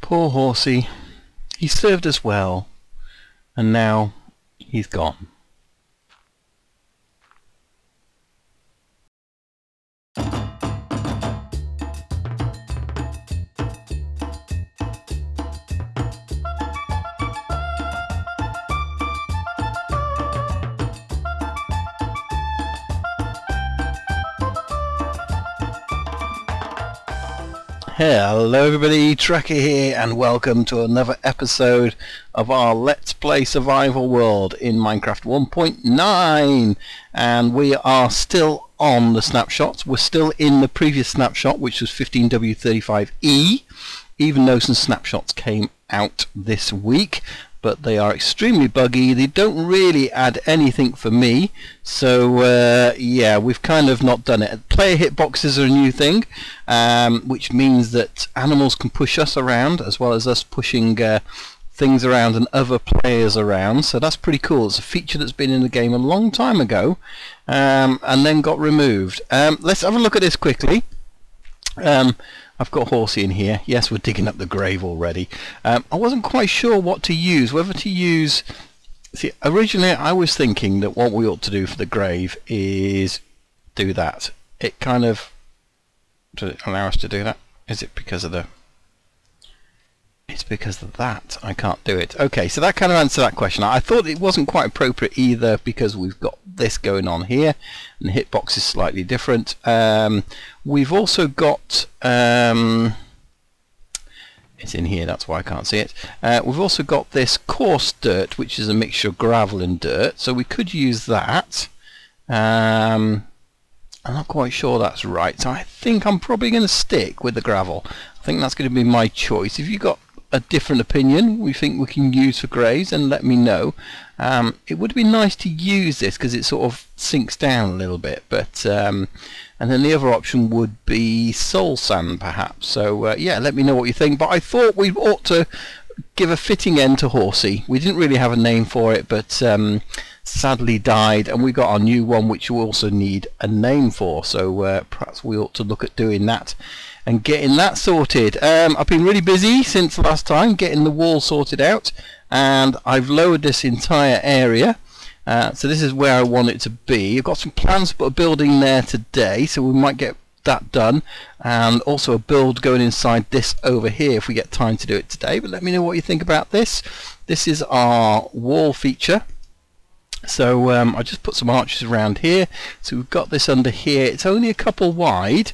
Poor horsey. He served us well, and now he's gone. Hello everybody, Trekker here, and welcome to another episode of our Let's Play Survival World in Minecraft 1.9. And we are still on the snapshots. We're still in the previous snapshot, which was 15W35E, even though some snapshots came out this week. But they are extremely buggy. They don't really add anything for me. So yeah, we've kind of not done it. Player hitboxes are a new thing, which means that animals can push us around as well as us pushing things around and other players around. So that's pretty cool. It's a feature that's been in the game a long time ago, and then got removed. Let's have a look at this quickly. I've got Horsey in here. Yes, we're digging up the grave already. I wasn't quite sure what to use, whether to use... See, originally I was thinking that what we ought to do for the grave is do that. It kind of... Does it allow us to do that? Is it because of the... It's because of that I can't do it. Okay, so that kind of answered that question. I thought it wasn't quite appropriate either because we've got this going on here and the hitbox is slightly different. We've also got it's in here, that's why I can't see it. We've also got this coarse dirt, which is a mixture of gravel and dirt, so we could use that. I'm not quite sure that's right, so I think I'm probably going to stick with the gravel. I think that's going to be my choice. If you've got a different opinion we think we can use for graves, and let me know. It would be nice to use this because it sort of sinks down a little bit, but and then the other option would be soul sand perhaps. So yeah, let me know what you think. But I thought we ought to give a fitting end to Horsey. We didn't really have a name for it, but sadly died, and we got our new one which we also need a name for, so perhaps we ought to look at doing that and getting that sorted. I've been really busy since last time getting the wall sorted out, and I've lowered this entire area, so this is where I want it to be. I've got some plans to put a building there today, so we might get that done, and also a build going inside this over here if we get time to do it today. But let me know what you think about this. This is our wall feature. So I just put some arches around here, so we've got this under here. It's only a couple wide,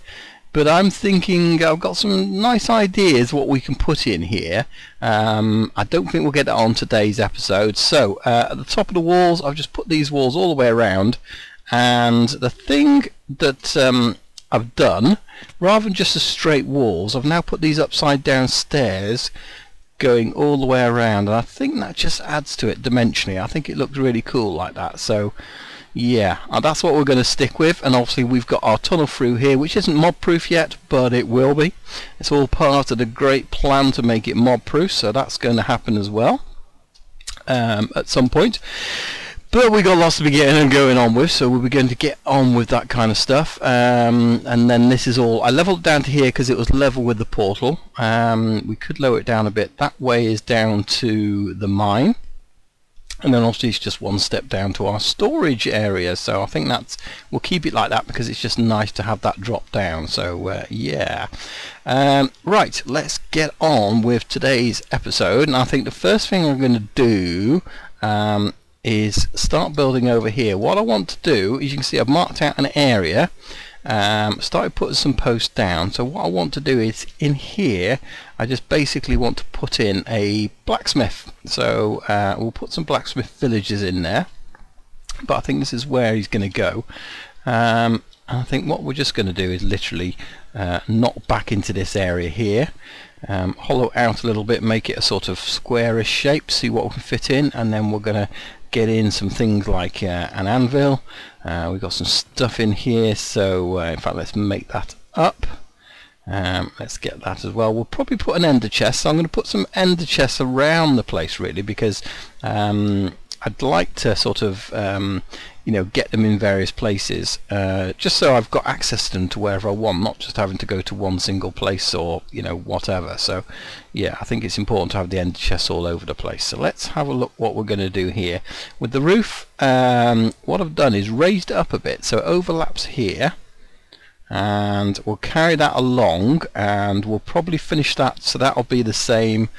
but I'm thinking I've got some nice ideas what we can put in here. I don't think we'll get that on today's episode. So at the top of the walls, I've just put these walls all the way around, and the thing that I've done, rather than just the straight walls, I've now put these upside down stairs going all the way around, and I think that just adds to it dimensionally. I think it looks really cool like that. So yeah, that's what we're going to stick with. And obviously we've got our tunnel through here, which isn't mob proof yet, but it will be. It's all part of the great plan to make it mob proof, so that's going to happen as well at some point. But we got lots to be getting and going on with, so we'll be going to get on with that kind of stuff. And then this is all... I leveled it down to here because it was level with the portal. We could lower it down a bit. That way is down to the mine. And then obviously it's just one step down to our storage area. So I think that's... we'll keep it like that because it's just nice to have that drop down. So yeah. Right, let's get on with today's episode. And I think the first thing I'm going to do... is start building over here. What I want to do is, you can see I've marked out an area, started putting some posts down. So what I want to do is, in here I just basically want to put in a blacksmith. So we'll put some blacksmith villages in there, but I think this is where he's going to go. I think what we're just going to do is literally knock back into this area here, hollow out a little bit, make it a sort of squarish shape, see what we can fit in, and then we're going to get in some things like an anvil. We've got some stuff in here, so in fact let's make that up. Let's get that as well. We'll probably put an ender chest, so I'm going to put some ender chests around the place really, because I I'd like to sort of you know, get them in various places, just so I've got access to them to wherever I want, not just having to go to one single place or, you know, whatever. So yeah, I think it's important to have the ender chests all over the place. So let's have a look what we're going to do here with the roof. What I've done is raised it up a bit so it overlaps here, and we'll carry that along, and we'll probably finish that so that'll be the same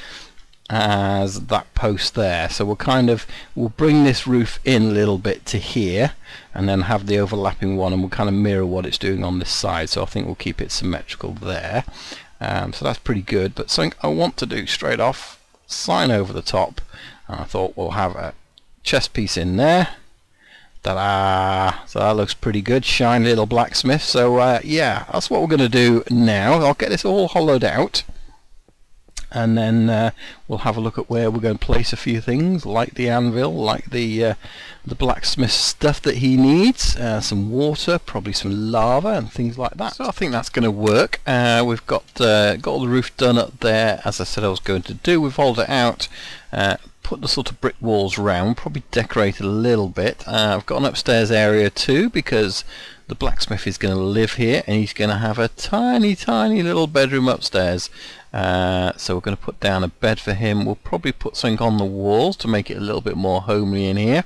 as that post there. So we'll bring this roof in a little bit to here, and then have the overlapping one, and we'll kind of mirror what it's doing on this side. So I think we'll keep it symmetrical there. So that's pretty good. But something I want to do straight off, sign over the top, and I thought we'll have a chest piece in there. Ta-da! So that looks pretty good, shiny little blacksmith. So yeah, that's what we're going to do now. I'll get this all hollowed out, and then we'll have a look at where we're going to place a few things, like the anvil, like the blacksmith stuff that he needs, some water, probably some lava and things like that. So I think that's going to work. We've got all the roof done up there, as I said I was going to do. We've hollowed it out, put the sort of brick walls round, probably decorate a little bit. I've got an upstairs area too, because the blacksmith is going to live here, and he's going to have a tiny little bedroom upstairs. So we're going to put down a bed for him. We'll probably put something on the walls to make it a little bit more homely in here.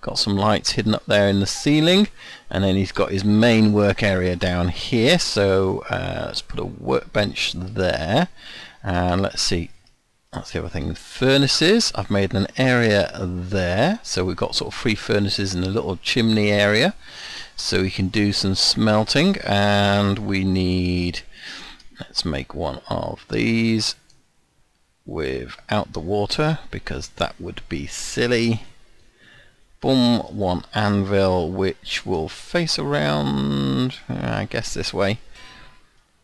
Got some lights hidden up there in the ceiling, and then he's got his main work area down here. So let's put a workbench there, and let's see. That's the other thing, furnaces. I've made an area there, so we've got sort of 3 furnaces in a little chimney area, so we can do some smelting. And we need, let's make one of these without the water, because that would be silly. Boom, one anvil which will face around, I guess this way.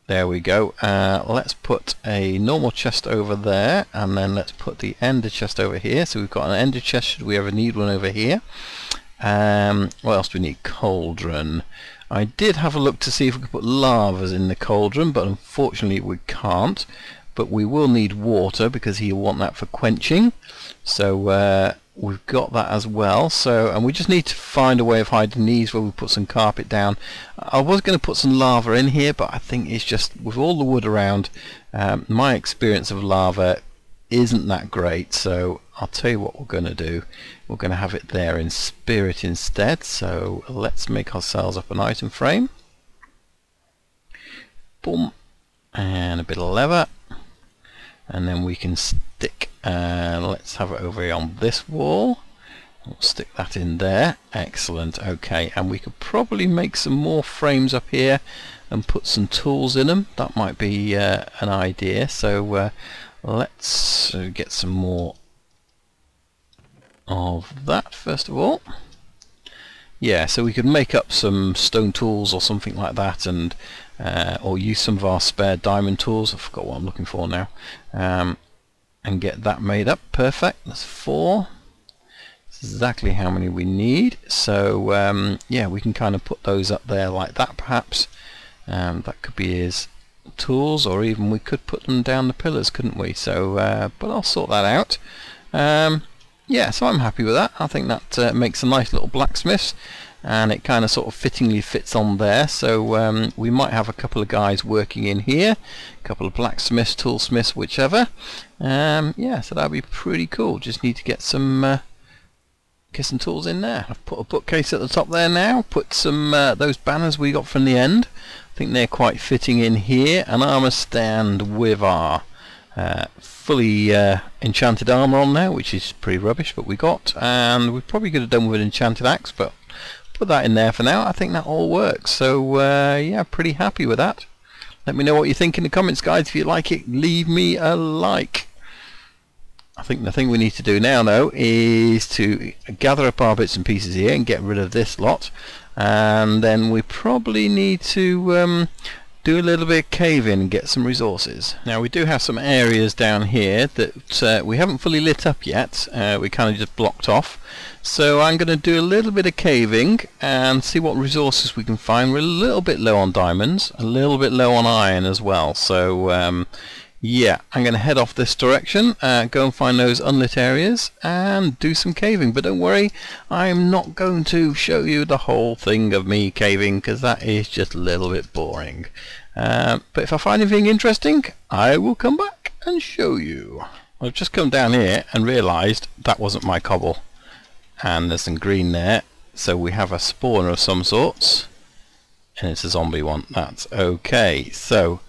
There we go. Let's put a normal chest over there, and then let's put the ender chest over here. So we've got an ender chest should we ever need one over here. What else do we need? Cauldron. I did have a look to see if we could put lavas in the cauldron, but unfortunately we can't. But we will need water, because he'll want that for quenching. So we've got that as well. So, and we just need to find a way of hiding these where we put some carpet down. I was going to put some lava in here, but I think it's just, with all the wood around, my experience of lava isn't that great. So I'll tell you what we're going to do. We're going to have it there in spirit instead. So let's make ourselves up an item frame. Boom. And a bit of leather. And then we can stick, let's have it over here on this wall. We'll stick that in there. Excellent. Okay, and we could probably make some more frames up here and put some tools in them. That might be an idea. So let's get some more of that first of all. Yeah, so we could make up some stone tools or something like that, and or use some of our spare diamond tools. I forgot what I'm looking for now, and get that made up. Perfect. That's 4. That's exactly how many we need. So yeah, we can kind of put those up there like that, perhaps. That could be his tools, or even we could put them down the pillars, couldn't we? So but I'll sort that out. Yeah, so I'm happy with that. I think that makes a nice little blacksmith, and it kind of sort of fittingly fits on there. So we might have a couple of guys working in here, a couple of blacksmiths, toolsmiths, whichever. Yeah, so that'd be pretty cool. Just need to get some tools in there. I've put a bookcase at the top there now. Put some those banners we got from the end. I think they're quite fitting in here. An armor stand with our fully enchanted armor on there, which is pretty rubbish, but we got, and we probably could have done with an enchanted axe, but put that in there for now. I think that all works. So yeah, pretty happy with that. Let me know what you think in the comments, guys. If you like it, leave me a like. I think the thing we need to do now, though, is to gather up our bits and pieces here and get rid of this lot, and then we probably need to do a little bit of caving and get some resources. Now we do have some areas down here that we haven't fully lit up yet. We kind of just blocked off. So I'm going to do a little bit of caving and see what resources we can find. We're a little bit low on diamonds, a little bit low on iron as well. So Yeah, I'm going to head off this direction, go and find those unlit areas and do some caving. But don't worry, I'm not going to show you the whole thing of me caving because that is just a little bit boring. But if I find anything interesting, I will come back and show you. I've just come down here and realised that wasn't my cobble. And there's some green there, so we have a spawner of some sorts. And it's a zombie one, that's okay. So,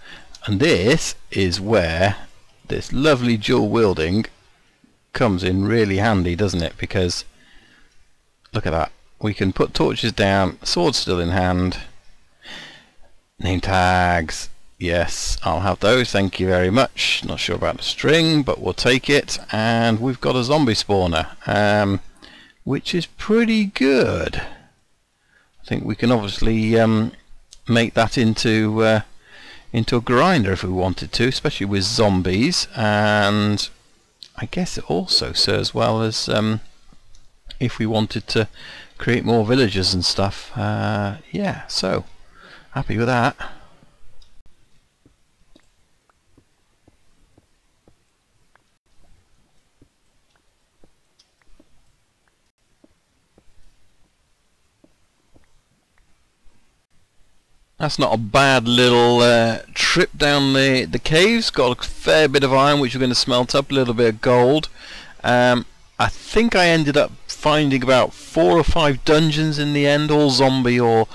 and this is where this lovely dual wielding comes in really handy, doesn't it? Because look at that, we can put torches down, sword still in hand. Name tags, yes, I'll have those, thank you very much. Not sure about the string, but we'll take it. And we've got a zombie spawner, which is pretty good. I think we can obviously make that into a grinder if we wanted to, especially with zombies. And I guess it also serves well as if we wanted to create more villagers and stuff. Yeah, so happy with that. That's not a bad little trip down the caves. Got a fair bit of iron which we're going to smelt up, a little bit of gold. I think I ended up finding about 4 or 5 dungeons in the end, all zombie or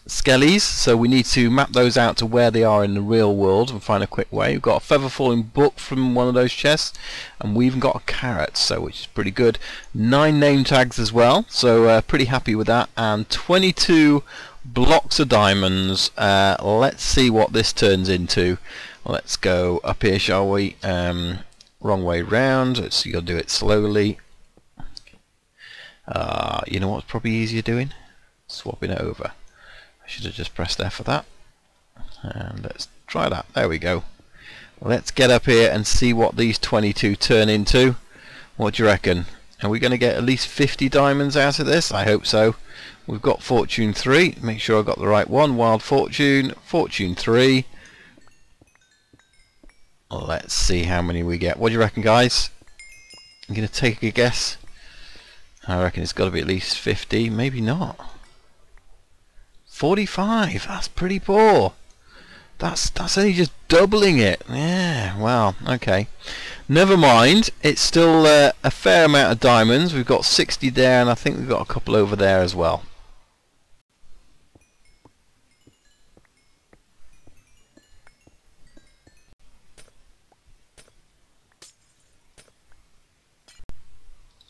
skellies, so we need to map those out to where they are in the real world and find a quick way. We've got a feather falling book from one of those chests, and we even got a carrot, so which is pretty good. 9 name tags as well, so pretty happy with that, and 22 blocks of diamonds. Let's see what this turns into. Let's go up here, shall we? Wrong way round, so you'll do it slowly. You know what's probably easier doing? Swapping it over. I should have just pressed F for that. And let's try that. There we go. Let's get up here and see what these 22 turn into. What do you reckon? Are we going to get at least 50 diamonds out of this? I hope so. We've got Fortune 3. Make sure I got the right one. Wild Fortune. Fortune 3. Let's see how many we get. What do you reckon, guys? I'm going to take a guess. I reckon it's got to be at least 50. Maybe not. 45. That's pretty poor. That's only just doubling it. Yeah, well, okay. Never mind. It's still a fair amount of diamonds. We've got 60 there, and I think we've got a couple over there as well.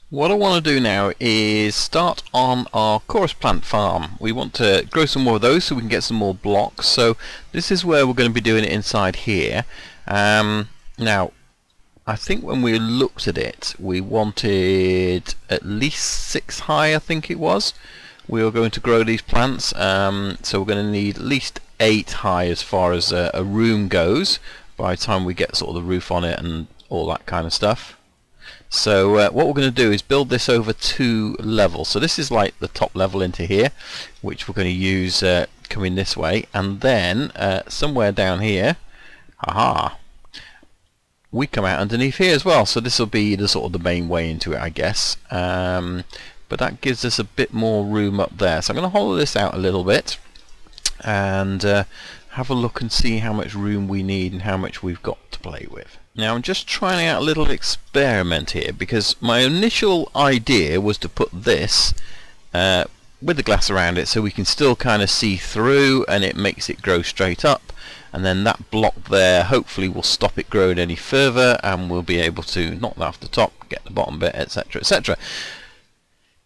What I want to do now is start on our chorus plant farm. We want to grow some more of those so we can get some more blocks. So this is where we're going to be doing it inside here. Now, I think when we looked at it, we wanted at least 6 high, I think it was. We were going to grow these plants, so we're going to need at least 8 high as far as a room goes by the time we get sort of the roof on it and all that kind of stuff. So what we're going to do is build this over 2 levels. So this is like the top level into here, which we're going to use coming this way, and then somewhere down here, haha, we come out underneath here as well. So this will be the sort of the main way into it, I guess. But that gives us a bit more room up there. So I'm going to hollow this out a little bit and have a look and see how much room we need and how much we've got to play with. Now I'm just trying out a little experiment here, because my initial idea was to put this with the glass around it so we can still kind of see through, and it makes it grow straight up, and then that block there hopefully will stop it growing any further, and we'll be able to knock that off the top, get the bottom bit, etc, etc.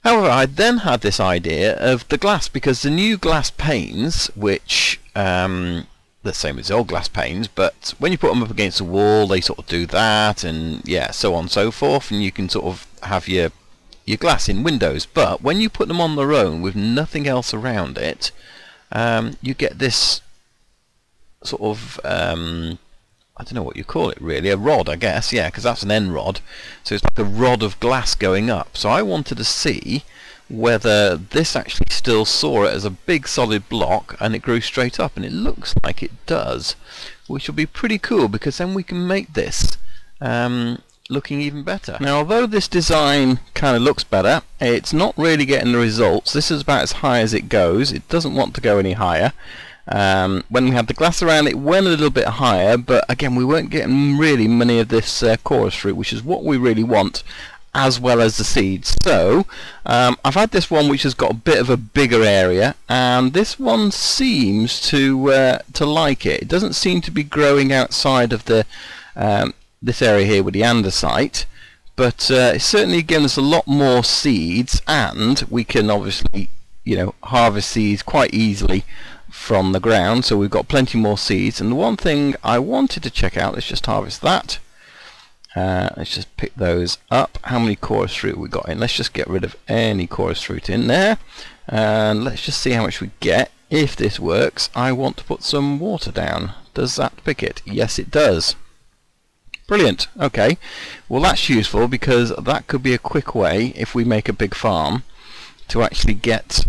However, I then had this idea of the glass, because the new glass panes, which the same as the old glass panes, but when you put them up against the wall they sort of do that, and yeah, so on and so forth, and you can sort of have your glass in windows. But when you put them on their own with nothing else around it, you get this sort of I don't know what you call it really, a rod, I guess, yeah, because that's an end rod, so it's like a rod of glass going up. So I wanted to see whether this actually still saw it as a big solid block and it grew straight up, and it looks like it does, which will be pretty cool because then we can make this looking even better. Now, although this design kind of looks better, it's not really getting the results. This is about as high as it goes. It doesn't want to go any higher. When we had the glass around, it went a little bit higher, but again, we weren't getting really many of this chorus fruit, which is what we really want, as well as the seeds. So I've had this one which has got a bit of a bigger area, and this one seems to like it. It doesn't seem to be growing outside of the this area here with the andesite, but it's certainly given us a lot more seeds, and we can obviously, you know, harvest these quite easily from the ground, so we've got plenty more seeds. And the one thing I wanted to check out, let's just harvest that. Let's just pick those up. How many chorus fruit we got in? Let's just get rid of any chorus fruit in there, and let's just see how much we get. If this works, I want to put some water down. Does that pick it? Yes, it does. Brilliant. Okay, well, that's useful because that could be a quick way, if we make a big farm, to actually get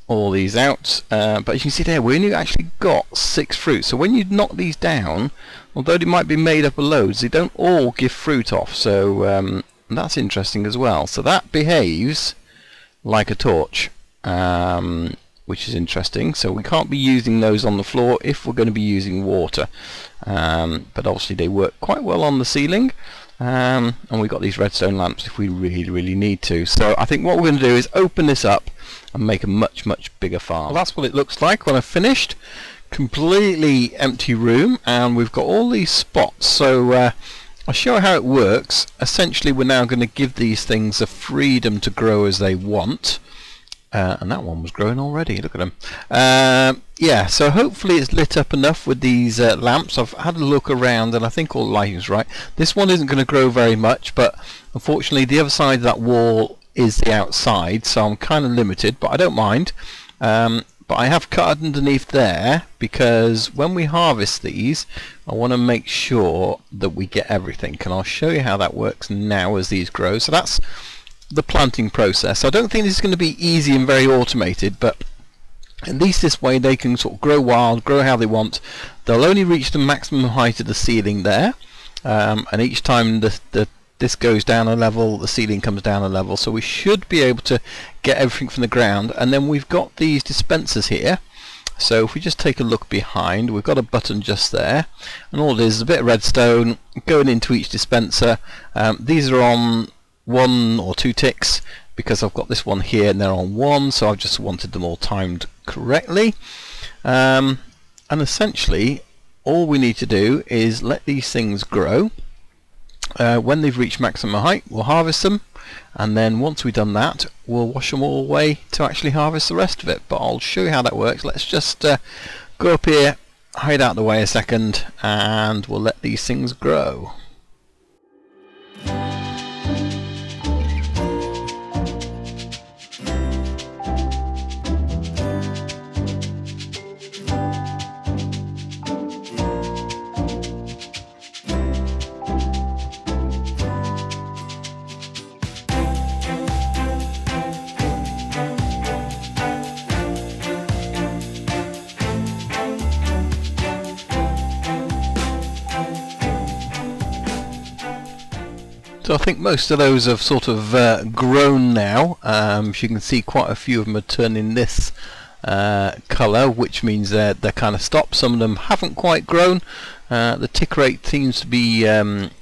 all these out. But you can see there, we only actually got 6 fruits. So when you knock these down, although they might be made up of loads, they don't all give fruit off. So that's interesting as well. So that behaves like a torch, which is interesting. So we can't be using those on the floor if we're going to be using water, but obviously they work quite well on the ceiling, and we've got these redstone lamps if we really need to. So I think what we're going to do is open this up and make a much bigger farm. Well, that's what it looks like when I've finished. Completely empty room, and we've got all these spots. So I'll show how it works. Essentially, we're now going to give these things the freedom to grow as they want. And that one was growing already, look at them. Yeah, so hopefully it's lit up enough with these lamps. I've had a look around and I think all the lighting's right. This one isn't going to grow very much, but unfortunately the other side of that wall is the outside, so I'm kind of limited, but I don't mind. But I have cut underneath there because when we harvest these, I want to make sure that we get everything, and I'll show you how that works now as these grow. So that's the planting process. I don't think this is going to be easy and very automated, but at least this way they can sort of grow wild, grow how they want. They'll only reach the maximum height of the ceiling there, and each time this goes down a level, the ceiling comes down a level, so we should be able to get everything from the ground. And then we've got these dispensers here. So if we just take a look behind, we've got a button just there, and all it is a bit of redstone going into each dispenser. These are on 1 or 2 ticks because I've got this one here and they're on 1, so I've just wanted them all timed correctly. And essentially all we need to do is let these things grow. When they've reached maximum height, we'll harvest them, and then once we've done that, we'll wash them all away to actually harvest the rest of it. But I'll show you how that works. Let's just go up here, hide out the way a second, and we'll let these things grow. So I think most of those have sort of grown now. As you can see, quite a few of them are turning this colour, which means they're kind of stopped. Some of them haven't quite grown. The tick rate seems to be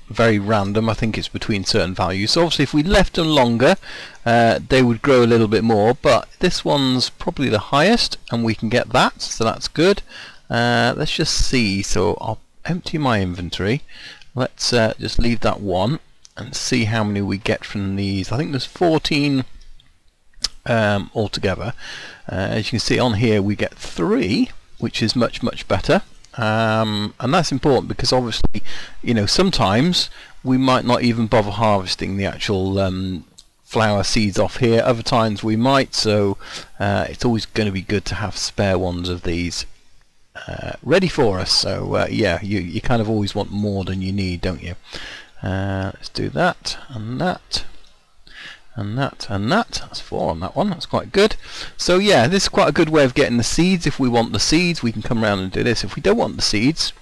very random. I think it's between certain values. So obviously if we left them longer, they would grow a little bit more, but this one's probably the highest and we can get that, so that's good. Let's just see. So I'll empty my inventory. Let's just leave that one and see how many we get from these. I think there's 14 altogether. As you can see on here, we get 3, which is much better. And that's important because obviously, you know, sometimes we might not even bother harvesting the actual flower seeds off here. Other times we might, so it's always going to be good to have spare ones of these ready for us. So yeah, you kind of always want more than you need, don't you? Let's do that and that, and that, and that. That's 4 on that one. That's quite good. So yeah, this is quite a good way of getting the seeds. If we want the seeds, we can come around and do this. If we don't want the seeds,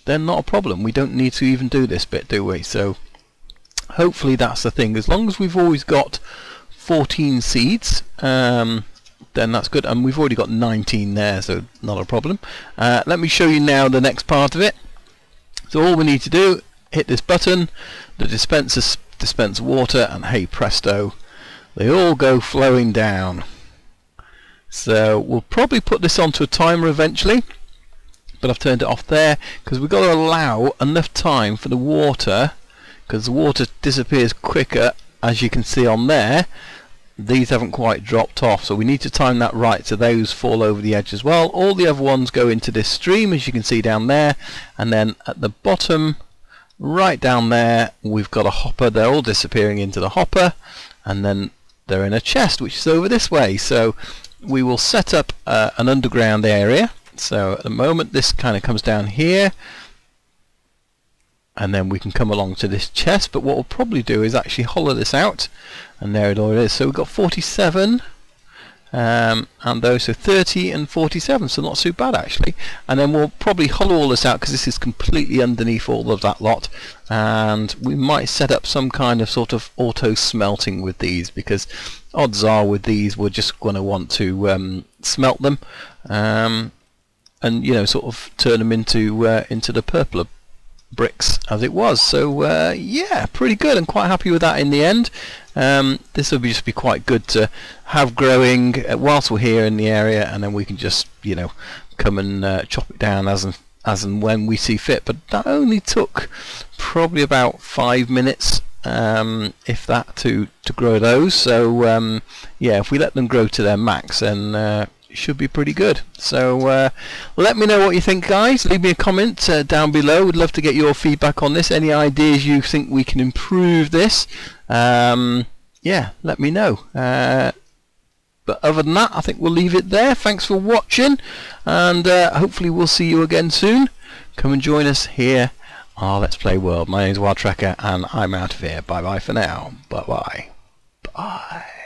then not a problem. We don't need to even do this bit, do we? So hopefully that's the thing. As long as we've always got 14 seeds, then that's good. And we've already got 19 there, so not a problem. Let me show you now the next part of it. So all we need to do, hit this button, the dispensers dispense water, and hey presto, they all go flowing down. So we'll probably put this onto a timer eventually, but I've turned it off there because we've got to allow enough time for the water, because the water disappears quicker, as you can see on there. These haven't quite dropped off, so we need to time that right so those fall over the edge as well. All the other ones go into this stream, as you can see down there, and then at the bottom right down there we've got a hopper. They're all disappearing into the hopper, and then they're in a chest which is over this way. So we will set up an underground area. So at the moment this kind of comes down here, and then we can come along to this chest, but what we'll probably do is actually hollow this out, and there it all is. So we've got 47 and those, so 30 and 47, so not too bad actually. And then we'll probably hollow all this out because this is completely underneath all of that lot, and we might set up some kind of sort of auto smelting with these, because odds are with these we're just going to want to smelt them and you know, sort of turn them into the purpler bricks as it was. So yeah, pretty good. I'm quite happy with that in the end. This will just be quite good to have growing whilst we're here in the area, and then we can just, you know, come and chop it down as and when we see fit. But that only took probably about 5 minutes, if that, to grow those. So yeah, if we let them grow to their max, then should be pretty good. So let me know what you think, guys. Leave me a comment down below. Would love to get your feedback on this. Any ideas you think we can improve this, yeah, let me know. But other than that, I think we'll leave it there. Thanks for watching, and hopefully we'll see you again soon. Come and join us here on our Let's Play World. My name's WildTracker, and I'm out of here. Bye bye for now. Bye bye. Bye.